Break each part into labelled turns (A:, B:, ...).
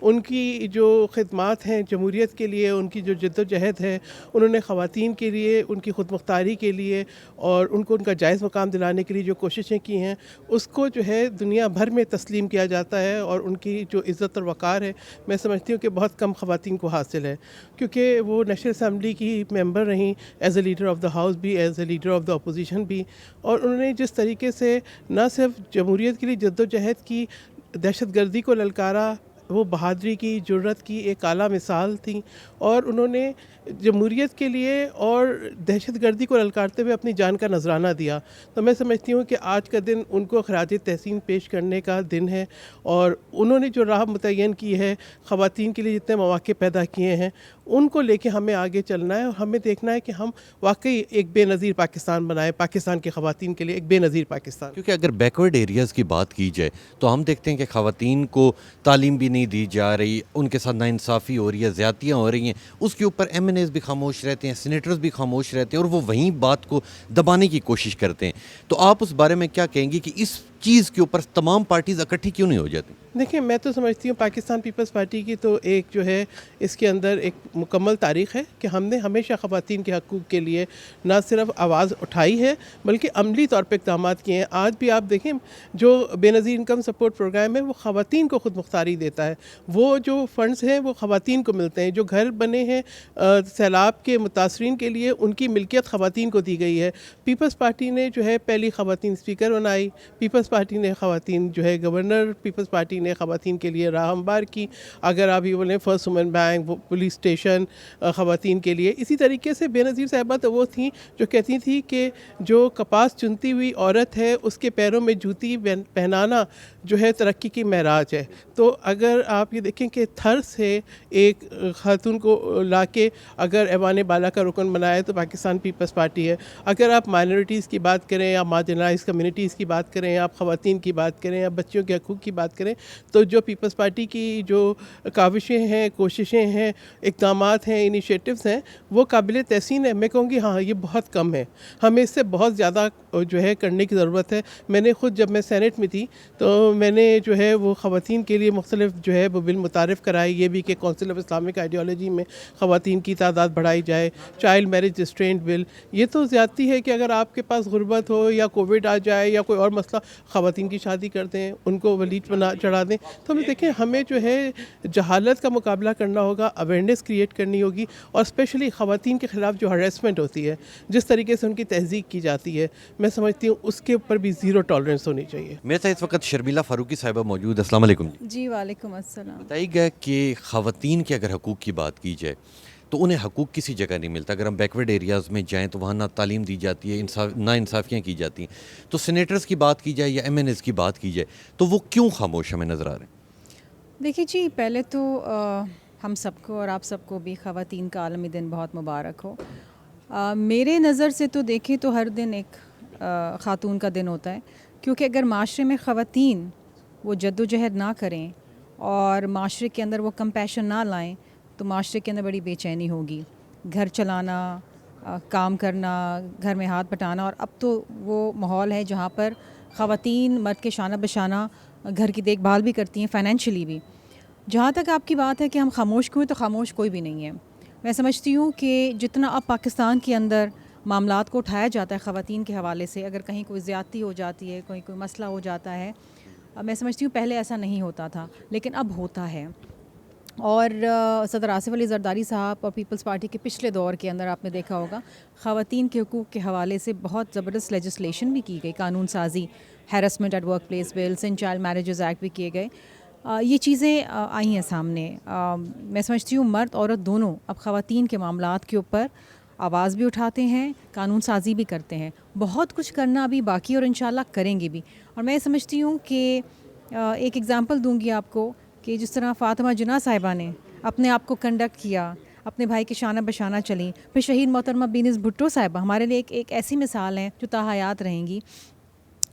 A: ان کی جو خدمات ہیں جمہوریت کے لیے، ان کی جو جد و جہد ہے، انہوں نے خواتین کے لیے، ان کی خود مختاری کے لیے اور ان کو ان کا جائز مقام دلانے کے لیے جو کوششیں کی ہیں، اس کو جو ہے دنیا بھر میں تسلیم کیا جاتا ہے. اور ان کی جو عزت اور وقار ہے، میں سمجھتی ہوں کہ بہت کم خواتین کو حاصل ہے، کیونکہ وہ نیشنل اسمبلی کی ممبر رہیں، as a leader of the house بھی، as a leader of the opposition بھی. اور انہوں نے جس طریقے سے نہ صرف جمہوریت کے لیے جد و جہد کی، دہشت گردی کو للکارا، وہ بہادری کی، جرت کی ایک اعلیٰ مثال تھیں. اور انہوں نے جمہوریت کے لیے اور دہشت گردی کو للکارتے ہوئے اپنی جان کا نذرانہ دیا. تو میں سمجھتی ہوں کہ آج کا دن ان کو خراج تحسین پیش کرنے کا دن ہے. اور انہوں نے جو راہ متعین کی ہے، خواتین کے لیے جتنے مواقع پیدا کیے ہیں، ان کو لے کے ہمیں آگے چلنا ہے. اور ہمیں دیکھنا ہے کہ ہم واقعی ایک بے نظیر پاکستان بنائیں، پاکستان کی خواتین کے لیے ایک بے نظیر پاکستان.
B: کیونکہ اگر بیکورڈ ایریاز کی بات کی جائے تو ہم دیکھتے ہیں کہ خواتین کو تعلیم بھی نہیں دی جا رہی، ان کے ساتھ ناانصافی ہو رہی ہے، زیادتیاں ہو رہی ہیں. اس کے اوپر ایم این ایز بھی خاموش رہتے ہیں، سینیٹرز بھی خاموش رہتے ہیں، اور وہ وہیں بات کو دبانے کی کوشش کرتے ہیں. تو آپ اس بارے میں کیا کہیں گی کہ اس چیز کے اوپر تمام پارٹیز اکٹھی کیوں نہیں ہو جاتی؟
A: دیکھیں، میں تو سمجھتی ہوں پاکستان پیپلز پارٹی کی تو ایک جو ہے اس کے اندر ایک مکمل تاریخ ہے کہ ہم نے ہمیشہ خواتین کے حقوق کے لیے نہ صرف آواز اٹھائی ہے بلکہ عملی طور پہ اقدامات کیے ہیں. آج بھی آپ دیکھیں، جو بے نظیر انکم سپورٹ پروگرام ہے وہ خواتین کو خود مختاری دیتا ہے. وہ جو فنڈز ہیں وہ خواتین کو ملتے ہیں. جو گھر بنے ہیں سیلاب کے متاثرین کے لیے، ان کی ملکیت خواتین کو دی گئی ہے. پیپلز پارٹی نے جو ہے پہلی خواتین اسپیکر بنائی، پیپلز پارٹی نے خواتین جو ہے گورنر، پیپلز پارٹی نے خواتین کے لیے راہ ہموار کی. اگر آپ یہ بولیں first woman bank, police station خواتین کے لیے. اسی طریقے سے بے نظیر صاحبہ تو وہ تھیں جو کہتی تھی کہ جو کپاس چنتی ہوئی عورت ہے اس کے پیروں میں جوتی پہنانا جو ہے ترقی کی معراج ہے. تو اگر آپ یہ دیکھیں کہ تھر سے ایک خاتون کو لا کے اگر ایوان بالا کا رکن بنایا تو پاکستان پیپلز پارٹی ہے. اگر آپ مائنورٹیز کی بات کریں یا مارجنلائز کمیونٹیز کی بات کریں، آپ خواتین کی بات کریں یا بچوں کے حقوق کی بات کریں، تو جو پیپلز پارٹی کی جو کاوشیں ہیں، کوششیں ہیں، اقدامات ہیں، انیشیٹوز ہیں، وہ قابل تحسین ہے. میں کہوں گی ہاں یہ بہت کم ہے، ہمیں اس سے بہت زیادہ جو ہے کرنے کی ضرورت ہے. میں نے خود جب میں سینٹ میں تھی تو میں نے جو ہے وہ خواتین کے لیے مختلف جو ہے وہ بل متعارف کرائی. یہ بھی کہ کونسل آف اسلامک آئیڈیالوجی میں خواتین کی تعداد بڑھائی جائے. چائلڈ میرج ریسٹرینٹ بل، یہ تو زیادتی ہے کہ اگر آپ کے پاس غربت ہو یا کووڈ آ جائے یا کوئی اور مسئلہ، خواتین کی شادی کر دیں، ان کو ولیج چڑھا دیں. تو ہم دیکھیں، ہمیں جو ہے جہالت کا مقابلہ کرنا ہوگا، اویئرنیس کریٹ کرنی ہوگی. اور اسپیشلی خواتین کے خلاف جو ہراسمنٹ ہوتی ہے، جس طریقے سے ان کی تہذیب کی جاتی ہے، میں سمجھتی ہوں اس کے اوپر بھی زیرو ٹالرنس ہونی چاہیے.
B: میرے ساتھ اس وقت شرمیلا فاروقی صاحبہ موجود. السلام علیکم.
C: جی وعلیکم السلام.
B: بتائیے گا کہ خواتین کے اگر حقوق کی بات کی جائے تو انہیں حقوق کسی جگہ نہیں ملتا. اگر ہم بیکورڈ ایریاز میں جائیں تو وہاں نہ تعلیم دی جاتی ہے، نا انصافیاں کی جاتی ہیں. تو سینیٹرز کی بات کی جائے یا ایم این ایز کی بات کی جائے تو وہ کیوں خاموش ہمیں نظر آ رہے ہیں؟
C: دیکھیے جی، پہلے تو ہم سب کو اور آپ سب کو بھی خواتین کا عالمی دن بہت مبارک ہو. میرے نظر سے تو دیکھیں تو ہر دن ایک خاتون کا دن ہوتا ہے، کیونکہ اگر معاشرے میں خواتین وہ جد و جہد نہ کریں اور معاشرے کے اندر وہ کمپیشن نہ لائیں تو معاشرے کے اندر بڑی بے چینی ہوگی. گھر چلانا، کام کرنا، گھر میں ہاتھ بٹانا، اور اب تو وہ ماحول ہے جہاں پر خواتین مرد کے شانہ بشانہ گھر کی دیکھ بھال بھی کرتی ہیں، فائنینشلی بھی. جہاں تک آپ کی بات ہے کہ ہم خاموش کیوں، تو خاموش کوئی بھی نہیں ہے. میں سمجھتی ہوں کہ جتنا اب پاکستان کے اندر معاملات کو اٹھایا جاتا ہے خواتین کے حوالے سے، اگر کہیں کوئی زیادتی ہو جاتی ہے، کوئی مسئلہ ہو جاتا ہے، میں سمجھتی ہوں پہلے ایسا نہیں ہوتا تھا لیکن اب ہوتا ہے. اور صدر آصف علی زرداری صاحب اور پیپلز پارٹی کے پچھلے دور کے اندر آپ نے دیکھا ہوگا خواتین کے حقوق کے حوالے سے بہت زبردست لیجسلیشن بھی کی گئی، قانون سازی، harassment at work place bills, ان چائلڈ میرجز ایکٹ بھی کیے گئے. یہ چیزیں آئی ہیں سامنے. میں سمجھتی ہوں مرد عورت دونوں اب خواتین کے معاملات کے اوپر آواز بھی اٹھاتے ہیں، قانون سازی بھی کرتے ہیں. بہت کچھ کرنا ابھی باقی اور انشاءاللہ کریں گے بھی. اور میں سمجھتی ہوں کہ ایک ایگزامپل دوں گی آپ کو کہ جس طرح فاطمہ جناح صاحبہ نے اپنے آپ کو کنڈکٹ کیا، اپنے بھائی کے شانہ بشانہ چلیں. پھر شہید محترمہ بینظ بھٹو صاحبہ ہمارے لیے ایک ایسی مثال ہیں جو تا حیات رہیں گی.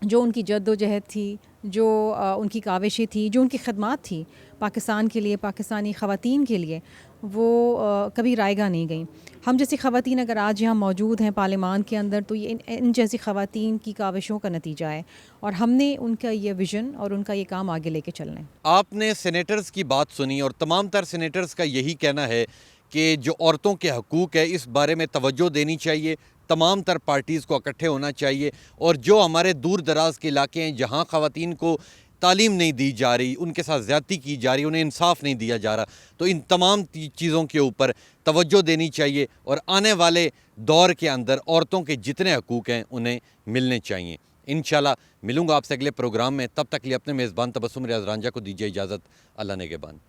C: جو ان کی جد و جہد تھی، جو ان کی کاوشیں تھی، جو ان کی خدمات تھی، پاکستان کے لیے، پاکستانی خواتین کے لیے وہ کبھی رائے گاہ نہیں گئیں. ہم جیسی خواتین اگر آج یہاں موجود ہیں پارلیمان کے اندر تو یہ ان جیسی خواتین کی کاوشوں کا نتیجہ ہے، اور ہم نے ان کا یہ ویژن اور ان کا یہ کام آگے لے کے چلنا ہے.
B: آپ نے سینیٹرز کی بات سنی اور تمام تر سینیٹرز کا یہی کہنا ہے کہ جو عورتوں کے حقوق ہے اس بارے میں توجہ دینی چاہیے، تمام تر پارٹیز کو اکٹھے ہونا چاہیے، اور جو ہمارے دور دراز کے علاقے ہیں جہاں خواتین کو تعلیم نہیں دی جا رہی، ان کے ساتھ زیادتی کی جا رہی، انہیں انصاف نہیں دیا جا رہا، تو ان تمام چیزوں کے اوپر توجہ دینی چاہیے اور آنے والے دور کے اندر عورتوں کے جتنے حقوق ہیں انہیں ملنے چاہیے. انشاءاللہ ملوں گا آپ سے اگلے پروگرام میں، تب تک لیے اپنے میزبان تبسم ریاض رانجھا کو دیجیے اجازت. اللہ نگہبان.